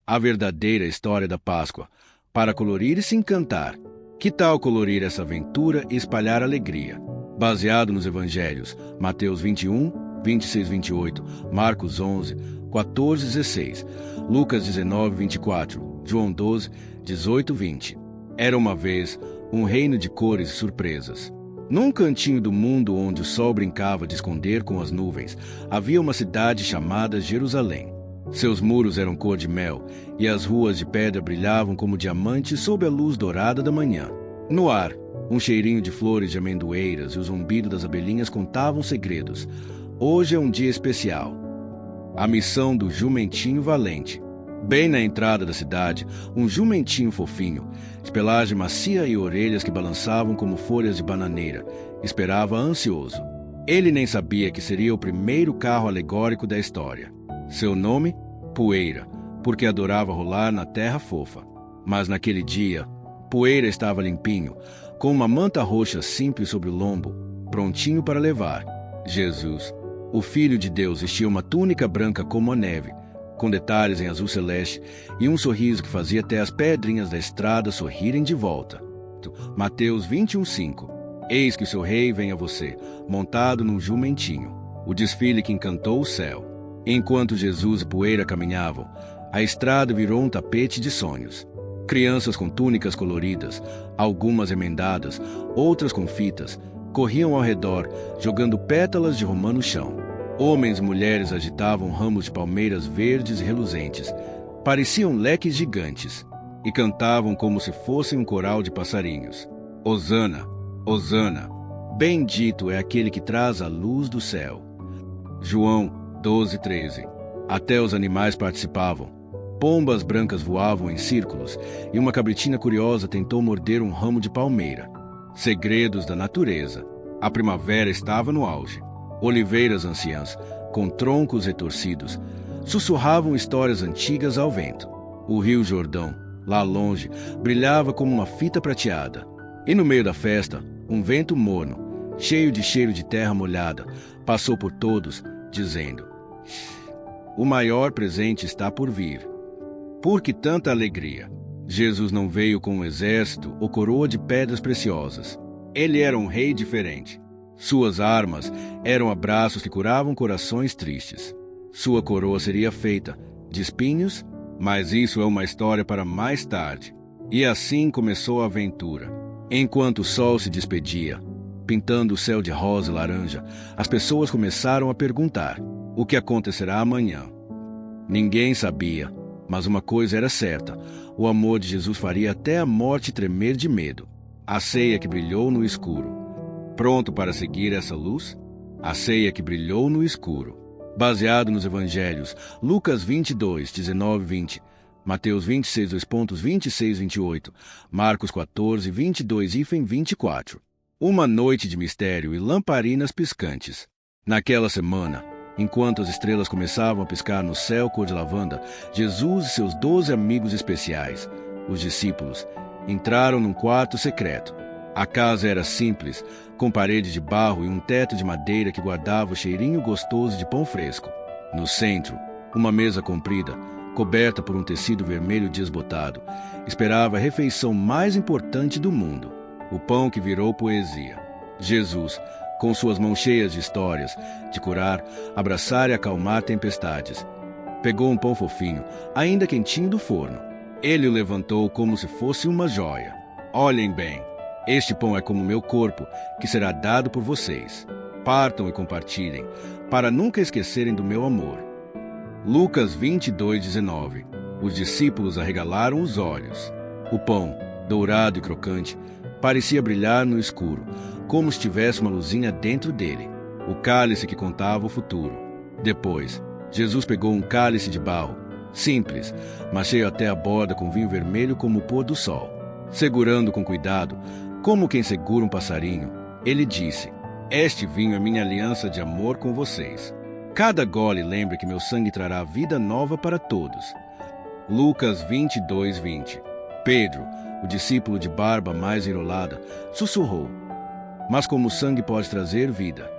A verdadeira história da Páscoa, para colorir e se encantar. Que tal colorir essa aventura e espalhar alegria? Baseado nos evangelhos, Mateus 21, 26, 28, Marcos 11, 14, 16, Lucas 19, 24, João 12, 18, 20. Era uma vez um reino de cores e surpresas. Num cantinho do mundo onde o sol brincava de esconder com as nuvens, havia uma cidade chamada Jerusalém. Seus muros eram cor de mel, e as ruas de pedra brilhavam como diamantes sob a luz dourada da manhã. No ar, um cheirinho de flores de amendoeiras e o zumbido das abelhinhas contavam segredos. Hoje é um dia especial. A missão do jumentinho valente. Bem na entrada da cidade, um jumentinho fofinho, de pelagem macia e orelhas que balançavam como folhas de bananeira, esperava ansioso. Ele nem sabia que seria o primeiro carro alegórico da história. Seu nome? Poeira, porque adorava rolar na terra fofa. Mas naquele dia, Poeira estava limpinho, com uma manta roxa simples sobre o lombo, prontinho para levar. Jesus, o Filho de Deus, vestia uma túnica branca como a neve, com detalhes em azul celeste e um sorriso que fazia até as pedrinhas da estrada sorrirem de volta. Mateus 21:5. Eis que o seu rei vem a você, montado num jumentinho, o desfile que encantou o céu. Enquanto Jesus e Poeira caminhavam, a estrada virou um tapete de sonhos. Crianças com túnicas coloridas, algumas emendadas, outras com fitas, corriam ao redor, jogando pétalas de romã no chão. Homens e mulheres agitavam ramos de palmeiras verdes e reluzentes, pareciam leques gigantes, e cantavam como se fossem um coral de passarinhos. Hosana, Hosana, bendito é aquele que traz a luz do céu. João 12:13. Até os animais participavam. Pombas brancas voavam em círculos, e uma cabritinha curiosa tentou morder um ramo de palmeira. Segredos da natureza. A primavera estava no auge. Oliveiras anciãs, com troncos retorcidos, sussurravam histórias antigas ao vento. O rio Jordão, lá longe, brilhava como uma fita prateada. E no meio da festa, um vento morno, cheio de cheiro de terra molhada, passou por todos, dizendo: o maior presente está por vir. Por que tanta alegria? Jesus não veio com um exército ou coroa de pedras preciosas. Ele era um rei diferente. Suas armas eram abraços que curavam corações tristes. Sua coroa seria feita de espinhos, mas isso é uma história para mais tarde. E assim começou a aventura. Enquanto o sol se despedia, pintando o céu de rosa e laranja, as pessoas começaram a perguntar: o que acontecerá amanhã? Ninguém sabia, mas uma coisa era certa: o amor de Jesus faria até a morte tremer de medo. A ceia que brilhou no escuro. Pronto para seguir essa luz? A ceia que brilhou no escuro. Baseado nos evangelhos, Lucas 22, 19, 20, Mateus 26, 26, 28, Marcos 14, 22, 24. Uma noite de mistério e lamparinas piscantes. Naquela semana, enquanto as estrelas começavam a piscar no céu cor de lavanda, Jesus e seus 12 amigos especiais, os discípulos, entraram num quarto secreto. A casa era simples, com parede de barro e um teto de madeira que guardava o cheirinho gostoso de pão fresco. No centro, uma mesa comprida, coberta por um tecido vermelho desbotado, esperava a refeição mais importante do mundo, o pão que virou poesia. Jesus, com suas mãos cheias de histórias, de curar, abraçar e acalmar tempestades, pegou um pão fofinho, ainda quentinho do forno. Ele o levantou como se fosse uma joia. Olhem bem. Este pão é como meu corpo, que será dado por vocês. Partam e compartilhem, para nunca esquecerem do meu amor. Lucas 22:19. Os discípulos arregalaram os olhos. O pão, dourado e crocante, parecia brilhar no escuro, como se tivesse uma luzinha dentro dele. O cálice que contava o futuro. Depois, Jesus pegou um cálice de barro, simples, mas cheio até a borda com vinho vermelho como o pôr do sol. Segurando com cuidado, como quem segura um passarinho, ele disse: este vinho é minha aliança de amor com vocês. Cada gole lembre que meu sangue trará vida nova para todos. Lucas 22:20. Pedro, o discípulo de barba mais enrolada, sussurrou: mas como o sangue pode trazer vida?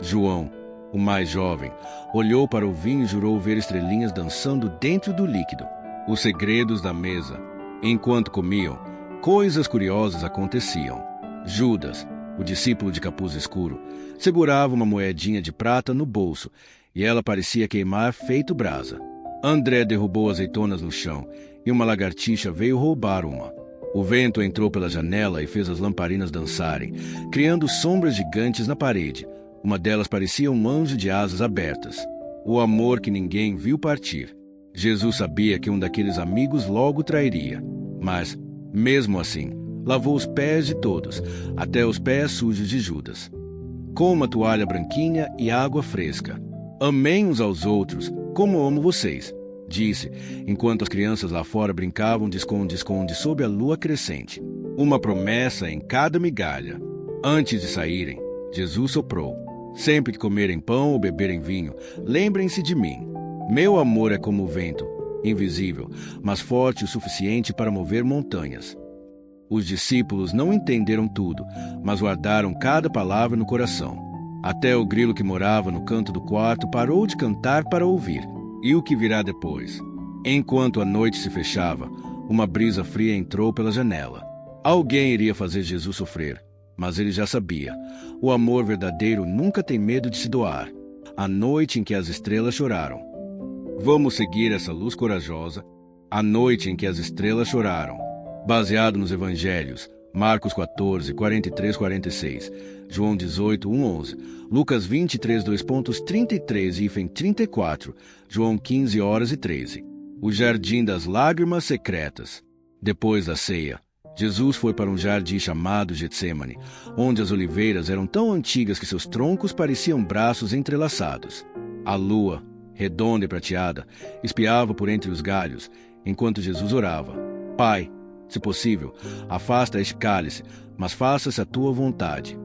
João, o mais jovem, olhou para o vinho e jurou ver estrelinhas dançando dentro do líquido. Os segredos da mesa. Enquanto comiam, coisas curiosas aconteciam. Judas, o discípulo de capuz escuro, segurava uma moedinha de prata no bolso, e ela parecia queimar feito brasa. André derrubou azeitonas no chão, e uma lagartixa veio roubar uma. O vento entrou pela janela e fez as lamparinas dançarem, criando sombras gigantes na parede. Uma delas parecia um anjo de asas abertas. O amor que ninguém viu partir. Jesus sabia que um daqueles amigos logo trairia. Mas, mesmo assim, lavou os pés de todos, até os pés sujos de Judas. Com uma toalha branquinha e água fresca. Amem uns aos outros, como amo vocês, disse, enquanto as crianças lá fora brincavam de esconde-esconde sob a lua crescente. Uma promessa em cada migalha. Antes de saírem, Jesus soprou. Sempre que comerem pão ou beberem vinho, lembrem-se de mim. Meu amor é como o vento, invisível, mas forte o suficiente para mover montanhas. Os discípulos não entenderam tudo, mas guardaram cada palavra no coração. Até o grilo que morava no canto do quarto parou de cantar para ouvir. E o que virá depois? Enquanto a noite se fechava, uma brisa fria entrou pela janela. Alguém iria fazer Jesus sofrer, mas ele já sabia. O amor verdadeiro nunca tem medo de se doar. A noite em que as estrelas choraram. Vamos seguir essa luz corajosa. A noite em que as estrelas choraram. Baseado nos evangelhos, Marcos 14, 43, 46, João 18, 1, 11, Lucas 23, 2.33 e 34, João 15 horas e 13. O jardim das lágrimas secretas. Depois da ceia, Jesus foi para um jardim chamado Getsêmani, onde as oliveiras eram tão antigas que seus troncos pareciam braços entrelaçados. A lua, redonda e prateada, espiava por entre os galhos, enquanto Jesus orava. Pai, se possível, afasta este cálice, mas faça-se a tua vontade.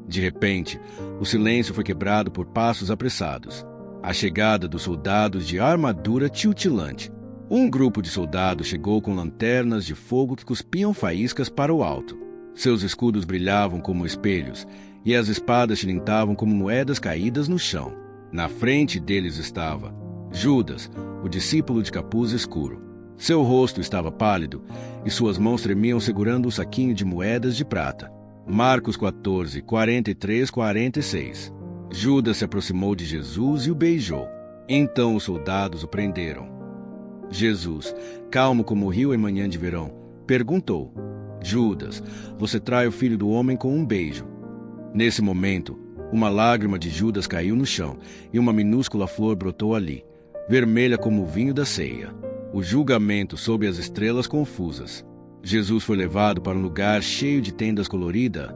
De repente, o silêncio foi quebrado por passos apressados. A chegada dos soldados de armadura titilante. Um grupo de soldados chegou com lanternas de fogo que cuspiam faíscas para o alto. Seus escudos brilhavam como espelhos, e as espadas tilintavam como moedas caídas no chão. Na frente deles estava Judas, o discípulo de capuz escuro. Seu rosto estava pálido, e suas mãos tremiam segurando um saquinho de moedas de prata. Marcos 14, 43, 46. Judas se aproximou de Jesus e o beijou. Então os soldados o prenderam. Jesus, calmo como o rio em manhã de verão, perguntou: Judas, você trai o Filho do Homem com um beijo. Nesse momento, uma lágrima de Judas caiu no chão, e uma minúscula flor brotou ali, vermelha como o vinho da ceia. O julgamento sob as estrelas confusas. Jesus foi levado para um lugar cheio de tendas coloridas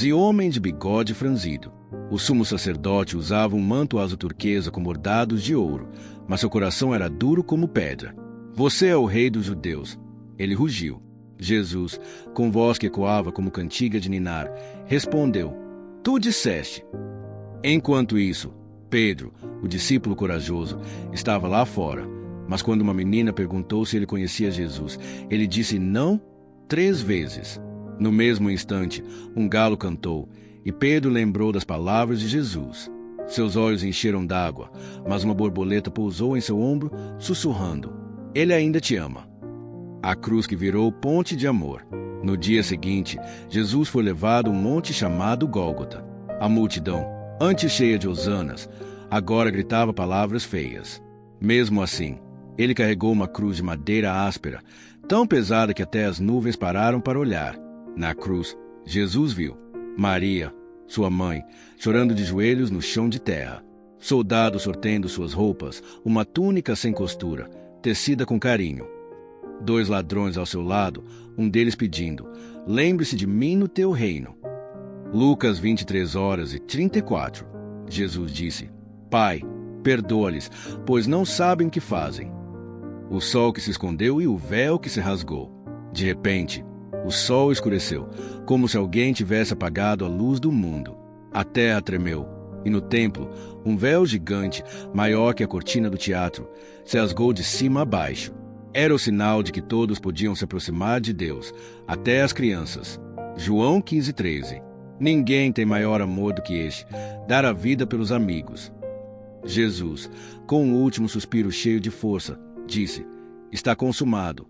e homens de bigode franzido. O sumo sacerdote usava um manto azul turquesa com bordados de ouro, mas seu coração era duro como pedra. Você é o rei dos judeus. Ele rugiu. Jesus, com voz que ecoava como cantiga de ninar, respondeu: Tu disseste. Enquanto isso, Pedro, o discípulo corajoso, estava lá fora. Mas quando uma menina perguntou se ele conhecia Jesus, ele disse não 3 vezes. No mesmo instante, um galo cantou, e Pedro lembrou das palavras de Jesus. Seus olhos encheram d'água, mas uma borboleta pousou em seu ombro, sussurrando: Ele ainda te ama. A cruz que virou ponte de amor. No dia seguinte, Jesus foi levado a um monte chamado Gólgota. A multidão, antes cheia de hosanas, agora gritava palavras feias. Mesmo assim, ele carregou uma cruz de madeira áspera, tão pesada que até as nuvens pararam para olhar. Na cruz, Jesus viu Maria, sua mãe, chorando de joelhos no chão de terra. Soldados sortendo suas roupas, uma túnica sem costura, tecida com carinho. 2 ladrões ao seu lado, um deles pedindo: Lembre-se de mim no teu reino. Lucas 23 horas e 34. Jesus disse: Pai, perdoa-lhes, pois não sabem o que fazem. O sol que se escondeu e o véu que se rasgou. De repente, o sol escureceu, como se alguém tivesse apagado a luz do mundo. A terra tremeu, e no templo, um véu gigante, maior que a cortina do teatro, se rasgou de cima a baixo. Era o sinal de que todos podiam se aproximar de Deus, até as crianças. João 15:13. Ninguém tem maior amor do que este, dar a vida pelos amigos. Jesus, com um último suspiro cheio de força, disse: está consumado.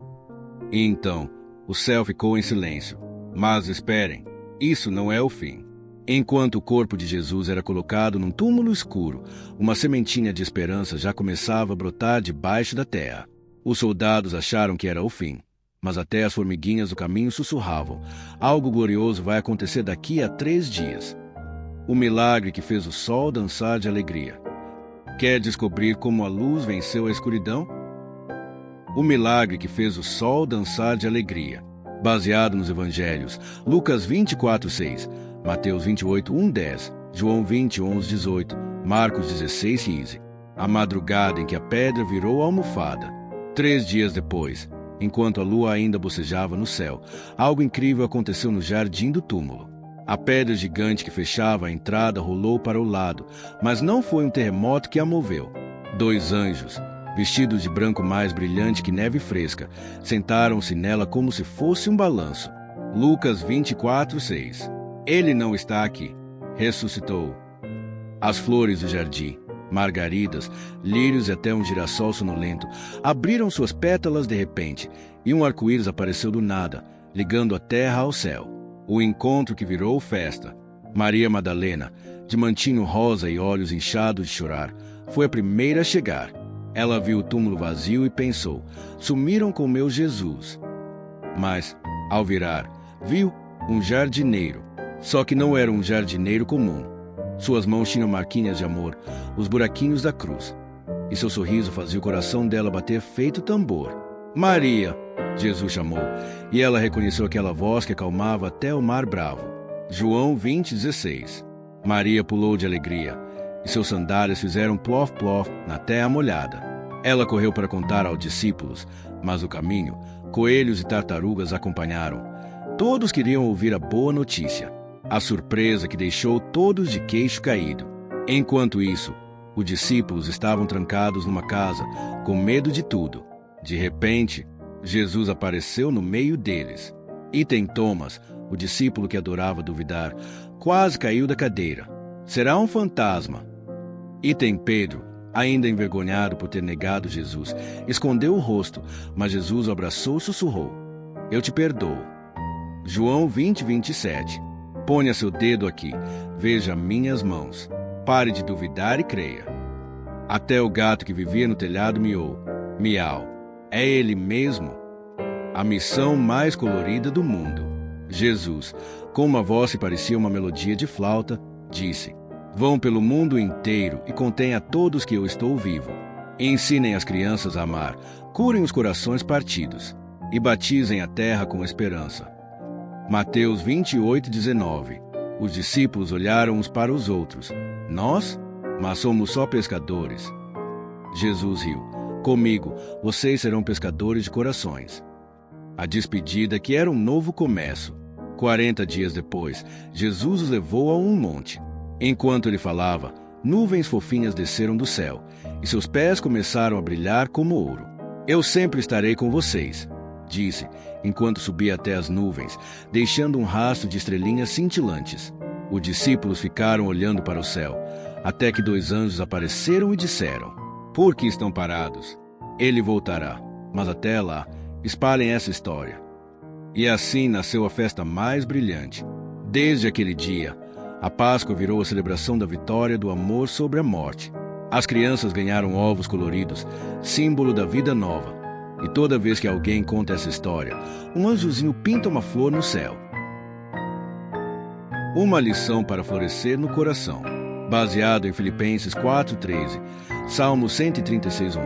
E então, o céu ficou em silêncio. Mas esperem, isso não é o fim. Enquanto o corpo de Jesus era colocado num túmulo escuro, uma sementinha de esperança já começava a brotar debaixo da terra. Os soldados acharam que era o fim, mas até as formiguinhas do caminho sussurravam: algo glorioso vai acontecer daqui a 3 dias. O milagre que fez o sol dançar de alegria. Quer descobrir como a luz venceu a escuridão? O milagre que fez o sol dançar de alegria. Baseado nos evangelhos, Lucas 24:6, Mateus 28:1-10, João 20:11-18, Marcos 16:15. A madrugada em que a pedra virou almofada. 3 dias depois, enquanto a lua ainda bocejava no céu, algo incrível aconteceu no jardim do túmulo. A pedra gigante que fechava a entrada rolou para o lado, mas não foi um terremoto que a moveu. 2 anjos, vestidos de branco mais brilhante que neve fresca, sentaram-se nela como se fosse um balanço. Lucas 24:6. Ele não está aqui. Ressuscitou. As flores do jardim, margaridas, lírios e até um girassol sonolento, abriram suas pétalas de repente, e um arco-íris apareceu do nada, ligando a terra ao céu. O encontro que virou festa. Maria Madalena, de mantinho rosa e olhos inchados de chorar, foi a primeira a chegar. Ela viu o túmulo vazio e pensou: sumiram com meu Jesus. Mas, ao virar, viu um jardineiro. Só que não era um jardineiro comum. Suas mãos tinham marquinhas de amor, os buraquinhos da cruz. E seu sorriso fazia o coração dela bater feito tambor. Maria! Jesus chamou, e ela reconheceu aquela voz que acalmava até o mar bravo. João 20:16. Maria pulou de alegria, e seus sandálias fizeram plof-plof na terra molhada. Ela correu para contar aos discípulos, mas no caminho, coelhos e tartarugas acompanharam. Todos queriam ouvir a boa notícia, a surpresa que deixou todos de queixo caído. Enquanto isso, os discípulos estavam trancados numa casa, com medo de tudo. De repente, Jesus apareceu no meio deles. Item Thomas, o discípulo que adorava duvidar, quase caiu da cadeira. Será um fantasma. Item Pedro, ainda envergonhado por ter negado Jesus, escondeu o rosto, mas Jesus o abraçou e sussurrou: eu te perdoo. João 20:27. Ponha seu dedo aqui, veja minhas mãos. Pare de duvidar e creia. Até o gato que vivia no telhado miou. Miau. É ele mesmo? A missão mais colorida do mundo. Jesus, com uma voz que parecia uma melodia de flauta, disse: vão pelo mundo inteiro e contem a todos que eu estou vivo. Ensinem as crianças a amar, curem os corações partidos e batizem a terra com esperança. Mateus 28:19. Os discípulos olharam uns para os outros. Nós? Mas somos só pescadores. Jesus riu. Comigo, vocês serão pescadores de corações. A despedida que era um novo começo. 40 dias depois, Jesus os levou a um monte. Enquanto ele falava, nuvens fofinhas desceram do céu, e seus pés começaram a brilhar como ouro. Eu sempre estarei com vocês, disse, enquanto subia até as nuvens, deixando um rastro de estrelinhas cintilantes. Os discípulos ficaram olhando para o céu, até que 2 anjos apareceram e disseram: por que estão parados? Ele voltará, mas até lá, espalhem essa história. E assim nasceu a festa mais brilhante. Desde aquele dia, a Páscoa virou a celebração da vitória do amor sobre a morte. As crianças ganharam ovos coloridos, símbolo da vida nova. E toda vez que alguém conta essa história, um anjozinho pinta uma flor no céu. Uma lição para florescer no coração. Baseado em Filipenses 4:13, Salmo 136:1,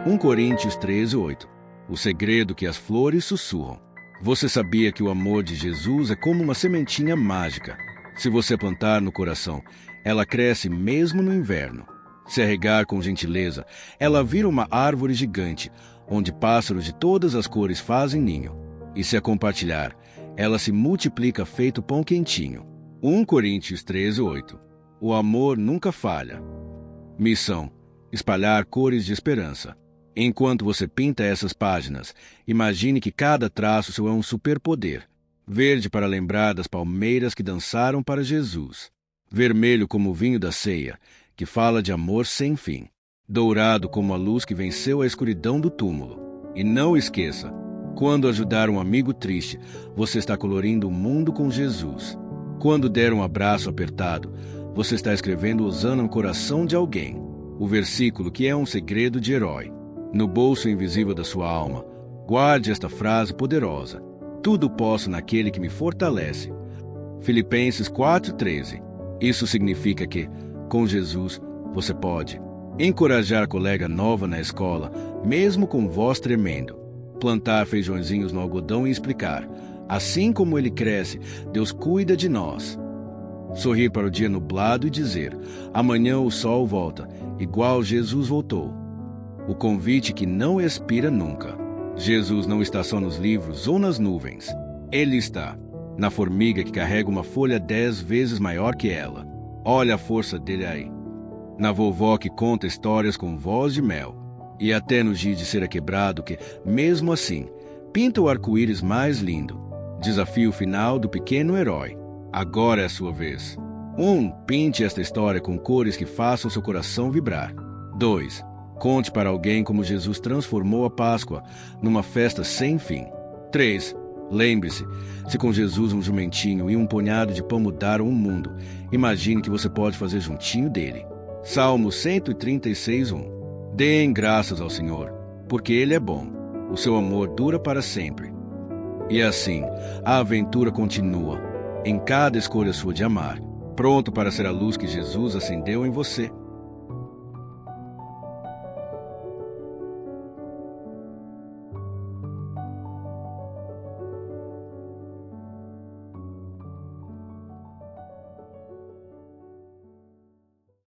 1 Coríntios 13:8. O segredo que as flores sussurram. Você sabia que o amor de Jesus é como uma sementinha mágica? Se você plantar no coração, ela cresce mesmo no inverno. Se a regar com gentileza, ela vira uma árvore gigante, onde pássaros de todas as cores fazem ninho. E se a compartilhar, ela se multiplica feito pão quentinho. 1 Coríntios 13:8. O amor nunca falha. Missão: espalhar cores de esperança. Enquanto você pinta essas páginas, imagine que cada traço é um superpoder. Verde para lembrar das palmeiras que dançaram para Jesus. Vermelho como o vinho da ceia, que fala de amor sem fim. Dourado como a luz que venceu a escuridão do túmulo. E não esqueça, quando ajudar um amigo triste, você está colorindo o mundo com Jesus. Quando der um abraço apertado, você está escrevendo Hosana no coração de alguém. O versículo que é um segredo de herói. No bolso invisível da sua alma, guarde esta frase poderosa: tudo posso naquele que me fortalece. Filipenses 4,13. Isso significa que, com Jesus, você pode encorajar a colega nova na escola, mesmo com voz tremendo. Plantar feijõezinhos no algodão e explicar: assim como ele cresce, Deus cuida de nós. Sorrir para o dia nublado e dizer: amanhã o sol volta, igual Jesus voltou. O convite que não expira nunca. Jesus não está só nos livros ou nas nuvens. Ele está na formiga que carrega uma folha 10 vezes maior que ela. Olha a força dele aí. Na vovó que conta histórias com voz de mel. E até no giz de cera quebrado que, mesmo assim, pinta o arco-íris mais lindo. Desafio final do pequeno herói. Agora é a sua vez. 1. Pinte esta história com cores que façam seu coração vibrar. 2. Conte para alguém como Jesus transformou a Páscoa numa festa sem fim. 3. Lembre-se, se com Jesus um jumentinho e um punhado de pão mudaram o mundo, imagine que você pode fazer juntinho dele. Salmo 136:1. Deem graças ao Senhor, porque Ele é bom. O seu amor dura para sempre. E assim, a aventura continua, em cada escolha sua de amar, pronto para ser a luz que Jesus acendeu em você.